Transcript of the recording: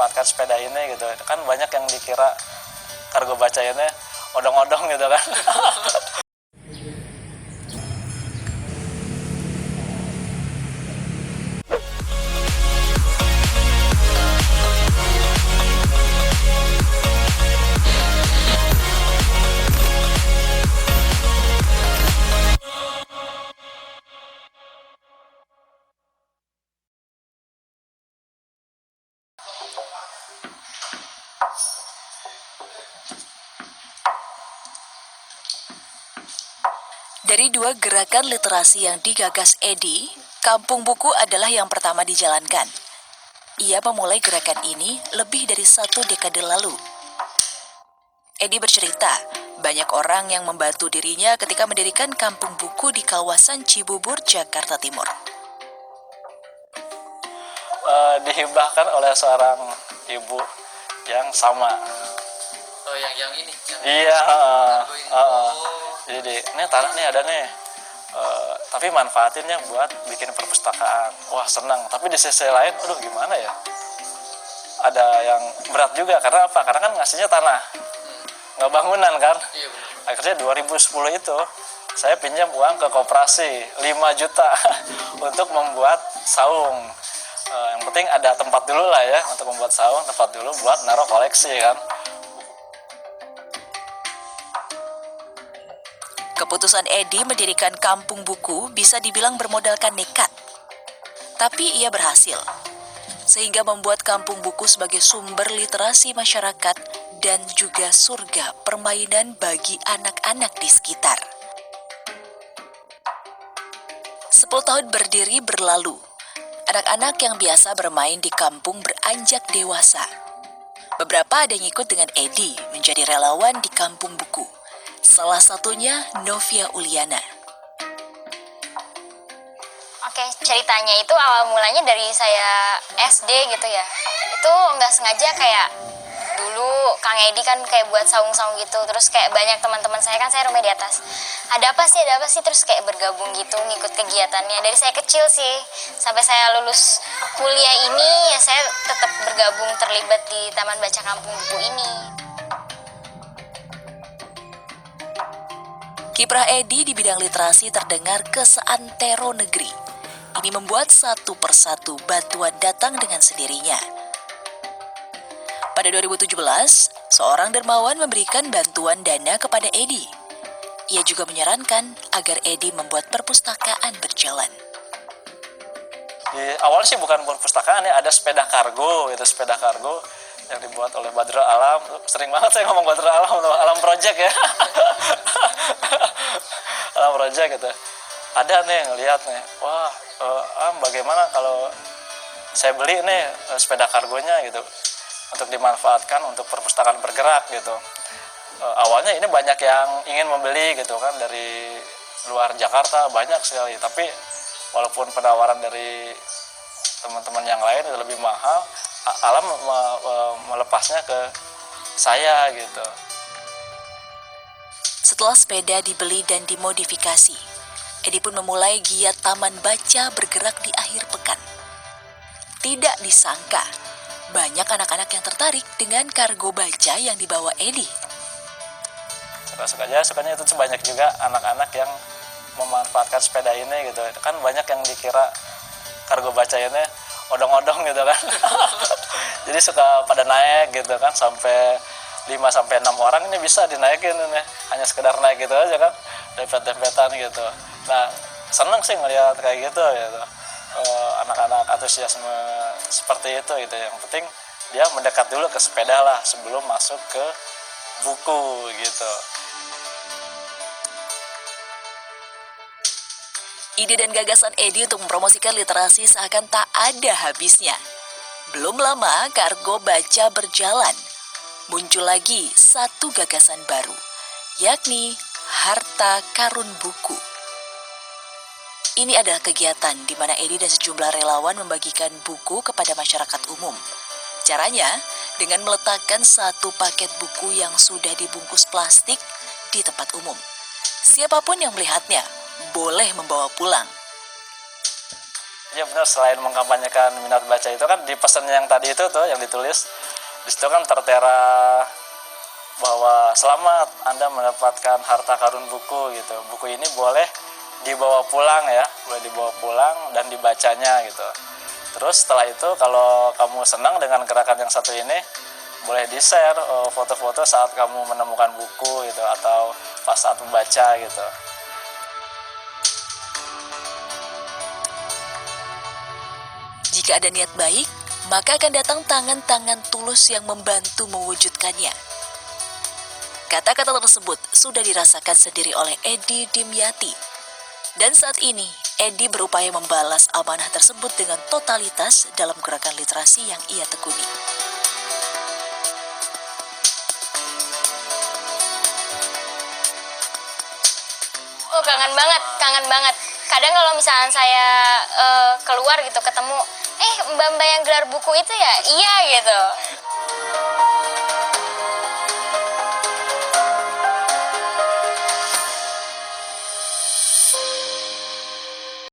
memanfaatkan sepeda ini gitu. Kan banyak yang dikira Kargo Baca ini odong-odong gitu kan. Dari dua gerakan literasi yang digagas Edi, Kampung Buku adalah yang pertama dijalankan. Ia memulai gerakan ini lebih dari 1 dekade lalu. Edi bercerita, banyak orang yang membantu dirinya ketika mendirikan Kampung Buku di kawasan Cibubur, Jakarta Timur. Dihibahkan oleh seorang ibu yang sama. Oh, yang ini. Iya. Jadi ini tanah nih ada nih. Tapi manfaatinnya buat bikin perpustakaan. Wah senang. Tapi di sisi lain, aduh gimana ya? Ada yang berat juga karena apa? Karena kan ngasihnya tanah, nggak bangunan kan. Iya benar. Akhirnya 2010 itu saya pinjam uang ke koperasi 5 juta untuk membuat saung. Yang penting ada tempat dulu lah ya untuk membuat saung, tempat dulu buat naruh koleksi kan. Keputusan Edi mendirikan Kampung Buku bisa dibilang bermodalkan nekat. Tapi ia berhasil, sehingga membuat Kampung Buku sebagai sumber literasi masyarakat dan juga surga permainan bagi anak-anak di sekitar. 10 tahun berdiri berlalu, anak-anak yang biasa bermain di kampung beranjak dewasa. Beberapa ada yang ikut dengan Edi menjadi relawan di Kampung Buku. Salah satunya Novia Uliana. Oke, ceritanya itu awal mulanya dari saya SD gitu ya. Itu nggak sengaja kayak dulu Kang Edi kan kayak buat saung-saung gitu. Terus kayak banyak teman-teman saya kan, saya rumah di atas. Ada apa sih? Terus kayak bergabung gitu, ngikut kegiatannya. Dari saya kecil sih, sampai saya lulus kuliah ini ya saya tetap bergabung terlibat di Taman Baca Kampung Buku ini. Kiprah Edi di bidang literasi terdengar ke seantero negeri. Ini membuat satu persatu bantuan datang dengan sendirinya. Pada 2017, seorang dermawan memberikan bantuan dana kepada Edi. Ia juga menyarankan agar Edi membuat perpustakaan berjalan. Di awal sih bukan perpustakaan ya, ada sepeda kargo gitu, sepeda kargo yang dibuat oleh Badrul Alam. Sering banget saya ngomong Badrul Alam, Alam Project ya. Alam Project gitu. Ada nih ngelihat nih, wah bagaimana kalau saya beli nih sepeda kargonya gitu untuk dimanfaatkan untuk perpustakaan bergerak gitu. Awalnya ini banyak yang ingin membeli gitu kan, dari luar Jakarta banyak sekali, tapi walaupun penawaran dari teman-teman yang lain itu lebih mahal, Alam melepasnya ke saya gitu. Setelah sepeda dibeli dan dimodifikasi, Edi pun memulai giat taman baca bergerak di akhir pekan. Tidak disangka, banyak anak-anak yang tertarik dengan kargo baca yang dibawa Edi. Sukanya itu banyak juga anak-anak yang memanfaatkan sepeda ini gitu. Kan banyak yang dikira Kargo Baca ini odong-odong gitu kan. Jadi suka pada naik gitu kan, sampai 5-6 orang ini bisa dinaikin ini. Hanya sekedar naik gitu aja kan, dempet-dempetan gitu. Nah, seneng sih ngelihat kayak gitu gitu. Anak-anak antusiasme seperti itu gitu. Yang penting dia mendekat dulu ke sepeda lah sebelum masuk ke buku gitu. Ide dan gagasan Edi untuk mempromosikan literasi seakan tak ada habisnya. Belum lama Kargo Baca berjalan, muncul lagi satu gagasan baru, yakni Harta Karun Buku. Ini adalah kegiatan di mana Edi dan sejumlah relawan membagikan buku kepada masyarakat umum. Caranya dengan meletakkan satu paket buku yang sudah dibungkus plastik di tempat umum. Siapapun yang melihatnya boleh membawa pulang. Ya benar, selain mengkampanyekan minat baca itu kan di pesan yang tadi itu tuh yang ditulis di situ kan tertera bahwa selamat Anda mendapatkan harta karun buku gitu. Buku ini boleh dibawa pulang ya, boleh dibawa pulang dan dibacanya gitu. Terus setelah itu kalau kamu senang dengan gerakan yang satu ini, boleh di-share foto-foto saat kamu menemukan buku gitu atau pas saat membaca gitu. Jika ada niat baik, maka akan datang tangan-tangan tulus yang membantu mewujudkannya. Kata-kata tersebut sudah dirasakan sendiri oleh Edi Dimyati. Dan saat ini, Edi berupaya membalas amanah tersebut dengan totalitas dalam gerakan literasi yang ia tekuni. Oh, kangen banget, kangen banget. Kadang kalau misalnya saya keluar gitu ketemu, mbak-mbak yang gelar buku itu ya, iya gitu.